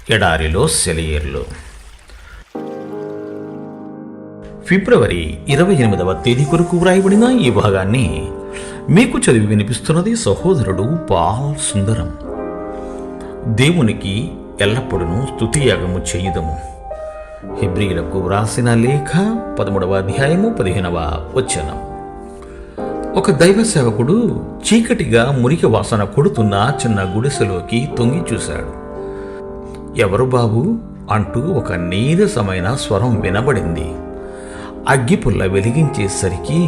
ఎడారిలో సెలయేర్లు. ఫిబ్రవరి 28వ తేదీ కొరకు వ్రాయబడిన ఈ భాగాన్ని మీకు చదివి వినిపిస్తున్నది సహోదరుడు పాల్ సుందరం. దేవునికి ఎల్లప్పుడూ స్తుతియాగము చేయుదము. హెబ్రీయులకు వ్రాసిన లేఖ 13వ అధ్యాయము 15వ వచనం. ఒక దైవ సేవకుడు చీకటిగా మురికి వాసన కొడుతున్న చిన్న గుడిసెలోకి తొంగి చూశాడు. ఎవరు బాబు అంటూ ఒక నీరసమైన స్వరం వినబడింది. అగ్గిపుల్ల వెలిగించేసరికి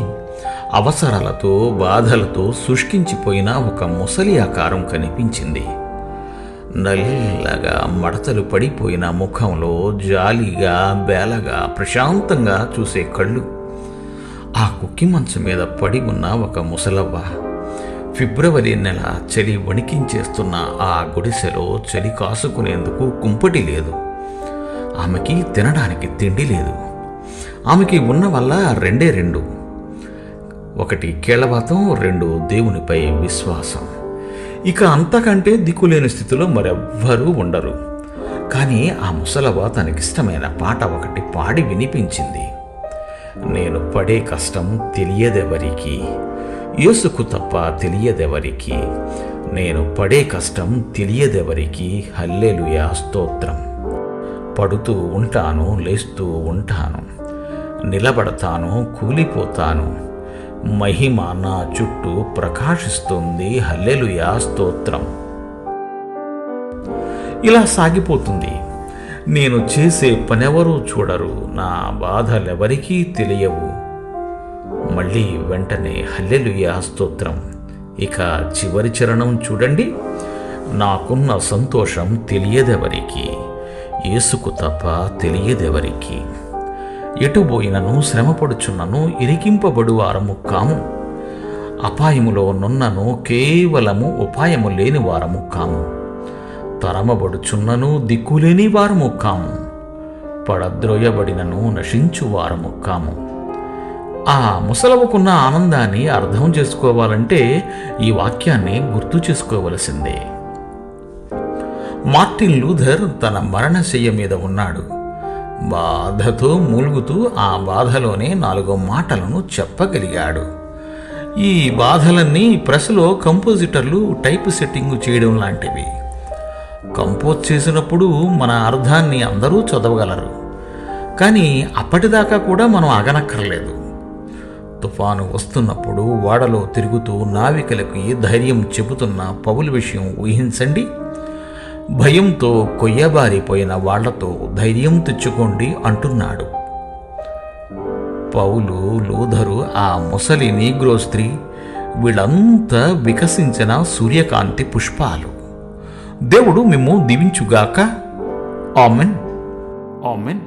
అవసరాలతో బాధలతో శుష్కించిపోయిన ఒక ముసలి ఆకారం కనిపించింది. నల్లగా మడతలు పడిపోయిన ముఖంలో జాలిగా బేలగా ప్రశాంతంగా చూసే కళ్ళు. ఆ కుక్కి మంచం మీద పడి ఉన్న ఒక ముసలవ్వ. ఫిబ్రవరి నెల చలి వణికించేస్తున్న ఆ గుడిసెలో చలి కాసుకునేందుకు కుంపటి లేదు. ఆమెకి తినడానికి తిండి లేదు. ఆమెకి ఉన్న వల్ల రెండే రెండు. ఒకటి కేళవాతం, 2 దేవునిపై విశ్వాసం. ఇక అంతకంటే దిక్కులేని స్థితిలో మరెవ్వరూ ఉండరు. కానీ ఆ ముసలవ్వ తనకిష్టమైన పాట ఒకటి పాడి వినిపించింది. నేను పడే కష్టం తెలియదెవరికి, యేసుకు తప్ప తెలియదెవరికి. నేను పడే కష్టం తెలియదెవరికి, హల్లెలూయా స్తోత్రం. పడుతూ ఉంటాను, లేస్తూ ఉంటాను, నిలబడతాను, కూలిపోతాను, మహిమ నా చుట్టూ ప్రకాశిస్తుంది, హల్లెలూయా స్తోత్రం. ఇలా సాగిపోతుంది. నేను చేసే పనెవరూ చూడరు, నా బాధలెవరికీ తెలియవు. మళ్ళీ వెంటనే హల్లెలూయా స్తోత్రం. ఇక చివరి చరణం చూడండి. నాకున్న సంతోషం తెలియదెవరికి, యేసుకు తప్ప తెలియదెవరికి. ఎటుబోయినను శ్రమపడుచున్నను ఇరికింపబడు వారము కాము. అపాయములో నున్నను కేవలము ఉపాయము లేని వారము కాము. తరమబడుచున్నను దిక్కులేని వారము కాము. పడద్రోయబడినను నశించు వారము కాము. ఆ ముసలవుకున్న ఆనందాన్ని అర్థం చేసుకోవాలంటే ఈ వాక్యాన్ని గుర్తు చేసుకోవలసిందే. మార్టిన్ లూథర్ తన మరణశయ్య మీద ఉన్నాడు. బాధతో మూలుగుతూ ఆ బాధలోనే 4 మాటలను చెప్పగలిగాడు. ఈ బాధలన్నీ ప్రెస్లో కంపోజిటర్లు టైప్ సెట్టింగ్ చేయడం లాంటివి. కంపోజ్ చేసినప్పుడు మన అర్థాన్ని అందరూ చదవగలరు. కానీ అప్పటిదాకా కూడా మనం ఆగనక్కర్లేదు. తుఫాను వస్తున్నప్పుడు ఓడలో తిరుగుతూ నావికులకి ధైర్యం చెబుతున్న పౌలు విషయం ఊహించండి. భయంతో కొయ్యబారిపోయిన వాళ్లతో ధైర్యం తెచ్చుకోండి అంటున్నాడు. పౌలు, లూథరు, ఆ ముసలి నీగ్రో స్త్రీ, వీళ్ళంతా వికసించిన సూర్యకాంతి పుష్పాలు. దేవుడు మిమ్ము దీవించుగాక. ఆమెన్. ఆమెన్.